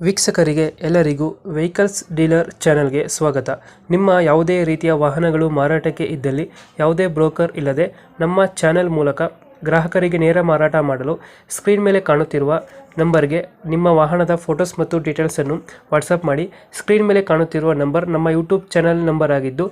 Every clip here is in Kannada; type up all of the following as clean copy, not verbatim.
ವೀಕ್ಷಕರಿಗೆ ಎಲ್ಲರಿಗೂ ವೆಹಿಕಲ್ಸ್ ಡೀಲರ್ ಚಾನೆಲ್ಗೆ ಸ್ವಾಗತ. ನಿಮ್ಮ ಯಾವುದೇ ರೀತಿಯ ವಾಹನಗಳು ಮಾರಾಟಕ್ಕೆ ಇದ್ದಲ್ಲಿ ಯಾವುದೇ ಬ್ರೋಕರ್ ಇಲ್ಲದೆ ನಮ್ಮ ಚಾನೆಲ್ ಮೂಲಕ ಗ್ರಾಹಕರಿಗೆ ನೇರ ಮಾರಾಟ ಮಾಡಲು ಸ್ಕ್ರೀನ್ ಮೇಲೆ ಕಾಣುತ್ತಿರುವ ನಂಬರ್ಗೆ ನಿಮ್ಮ ವಾಹನದ ಫೋಟೋಸ್ ಮತ್ತು ಡೀಟೇಲ್ಸನ್ನು ವಾಟ್ಸಪ್ ಮಾಡಿ. ಸ್ಕ್ರೀನ್ ಮೇಲೆ ಕಾಣುತ್ತಿರುವ ನಂಬರ್ ನಮ್ಮ ಯೂಟ್ಯೂಬ್ ಚಾನೆಲ್ ನಂಬರ್ ಆಗಿದ್ದು,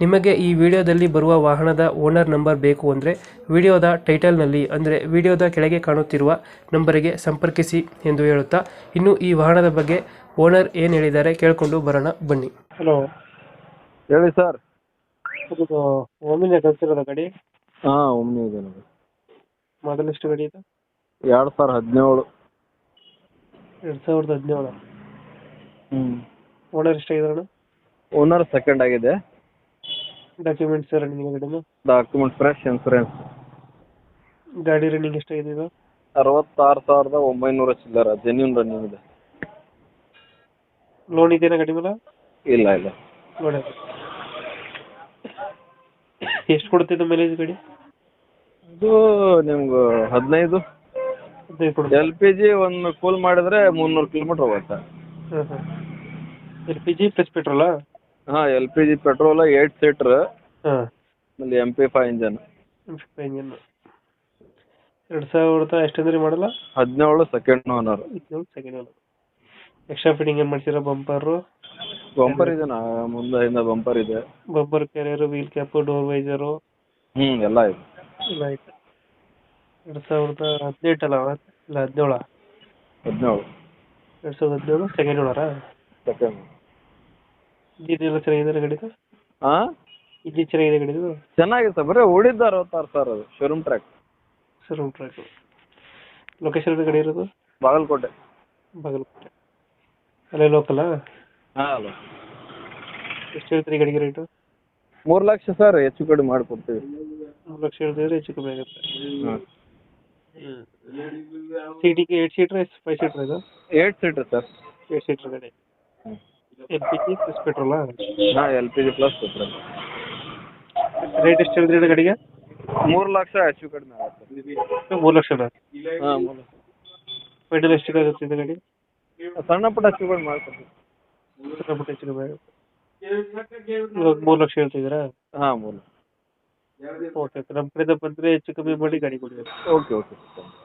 ನಿಮಗೆ ಈ ವಿಡಿಯೋದಲ್ಲಿ ಬರುವ ವಾಹನದ ಓನರ್ ನಂಬರ್ ಬೇಕು ಅಂದರೆ ವಿಡಿಯೋದ ಟೈಟಲ್ನಲ್ಲಿ ಅಂದರೆ ವಿಡಿಯೋದ ಕೆಳಗೆ ಕಾಣುತ್ತಿರುವ ನಂಬರಿಗೆ ಸಂಪರ್ಕಿಸಿ ಎಂದು ಹೇಳುತ್ತಾ, ಇನ್ನು ಈ ವಾಹನದ ಬಗ್ಗೆ ಓನರ್ ಏನು ಹೇಳಿದ್ದಾರೆ ಕೇಳಿಕೊಂಡು ಬರೋಣ ಬನ್ನಿ. ಹಲೋ, ಹೇಳಿ ಸರ್. ಇದು ಒಮ್ಮಿನ ಕಳಿಸಿರೋದ ಗಾಡಿ? ಹಾಂ, ಒಮ್ಮೆ ಇದೆ ನೋಡಿ. ಮಾಡಲ್ ಎಷ್ಟು ಗಾಡಿ ಇದು? 2017. 2017. ಓನರ್ ಎಷ್ಟಾಗಿದ್ದಾರೆ? ಓನರ್ ಸೆಕೆಂಡ್ ಆಗಿದೆ. ಡಾಕ್ಯುಮೆಂಟ್ಸ್ ರನ್ನಿಂಗ್ ಗಾಡಿನ? Document fresh, insurance. ಗಾಡಿ ರನ್ನಿಂಗ್ ಎಷ್ಟಾಗಿದೆ ಇದು? 66,900 ಚಿಲ್ಲರ ಜೆನ್ಯೂನ್ ರನ್ನಿಂಗ್ ಇದೆ. ಲೋನ್ ಇದೆಯಾ ಗಾಡಿ ಮೇಲೆ? ಇಲ್ಲ ಇಲ್ಲ. ಲೋನ್ ಇದೆ. ಎಷ್ಟು ಕೊಡ್ತಿದ್ದು ಮೈಲೇಜ್ ಗಾಡಿ? ಇದು ನಿಮ್ಗೆ 15 ಕೊಡುತ್ತೆ. LPG ಒಂದು ಫುಲ್ ಮಾಡಿದ್ರೆ 300 ಕಿಲೋಮೀಟರ್ ಹೋಗುತ್ತೆ. LPG ಪ್ಲಸ್ ಪೆಟ್ರೋಲಾ? ಹಾಂ, LPG ಪೆಟ್ರೋಲ್ 8 ಸೀಟ್ರ್, ಹಾಂ, ಆಮೇಲೆ MP5 ಇಂಜನ್. ಇಂಜನ್ 2000 ಎಷ್ಟಂದ್ರೆ ಮಾಡಲ್ಲ? 17 second owner. Second owner. Extra fitting ಏನು ಮಾಡ್ತೀರಾ? ಬಂಪರು ಬಂಪರ್ ಇದೆ, ಮುಂದೆ ಬಂಪರ್ ಇದೆ. Bumper carrier, wheel cap, door visor ಎಲ್ಲ ಇದೆ. ಎಲ್ಲ ಆಯ್ತು. 2018 ಅಲ್ಲ? ಇಲ್ಲ 17. 2017 ಸೆಕೆಂಡ್ ಓನರಾ? ಸೆಕೆಂಡ್. ಇಂಜಿನ್ ಎಲ್ಲ ಚೆನ್ನಾಗಿದೆ ಗಾಡಿದು? ಹಾಂ, ಇಂಜಿನ್ ಚೆನ್ನಾಗಿದೆ ಗಾಡಿದು? ಚೆನ್ನಾಗಿದೆ ಸರ್. ಬರೀ ಉಳಿದ 66,000 ಅದು showroom track. Showroom track. Location ಗಾಡಿ ಇರೋದು? ಬಾಗಲಕೋಟೆ. ಬಾಗಲಕೋಟೆ. ಅಲ್ಲೇ ಲೋಕಲಾ? ಹಾಂ, ಅಲ್ಲ. ಎಷ್ಟು ಹೇಳ್ತೀರಿ ಗಾಡಿಗೆ ರೇಟು? 3 ಲಕ್ಷ ಸರ್, ಹೆಚ್ಚು ಕಡಿಮೆ ಮಾಡಿಕೊಡ್ತೀವಿ. 3 ಲಕ್ಷ ಹೇಳ್ತಿದ್ರೆ ಹೆಚ್ಚು ಕಮ್ಮಿ ಆಗುತ್ತೆ. ಹಾಂ. ಸೀಟಿಗೆ 8 ಸೀಟ್ರ್ 5 ಸೀಟ್ರ್ ಇದು? 8 ಸೀಟ್ರ್ ಸರ್. 8 ಸೀಟ್ರ್ ಗಾಡಿ. LPG ಪ್ಲಸ್ ಪೆಟ್ರೋಲಾ? ಹಾಂ, LPG ಪ್ಲಸ್ ಪೆಟ್ರೋಲ್. ರೇಟ್ ಎಷ್ಟು ಹೇಳಿದ್ರಿ ಗಾಡಿಗೆ? 3 ಲಕ್ಷ ಹೆಚ್ಚು ಕಡಿಮೆ ಆಗುತ್ತೆ. 3 ಲಕ್ಷನಾ? ಹಾಂ, 3 ಲಕ್ಷ. ಫೈನಲ್ ಎಷ್ಟಿಗೆ ಆಗುತ್ತೆ ಇದು ಗಾಡಿ? ಸಣ್ಣ ಪುಟ್ಟ ಹೆಚ್ಚು ಕಡಿಮೆ ಮಾಡ್ಕೊಡ್ತೀವಿ. ಸಣ್ಣ ಪುಟ್ಟ ಹೆಚ್ಚು ಕಮ್ಮಿ ಆಗುತ್ತೆ. ಇವಾಗ 3 ಲಕ್ಷ ಹೇಳ್ತಿದ್ದೀರಾ? ಹಾಂ, 3 ಲಕ್ಷ. ಓಕೆ, ನಮ್ಮ ಕಡೆಯಿಂದ ಬಂದರೆ ಹೆಚ್ಚು ಕಮ್ಮಿ ಮಾಡಿ ಗಾಡಿ ಕೊಡಿ. Okay okay.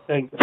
Thank you.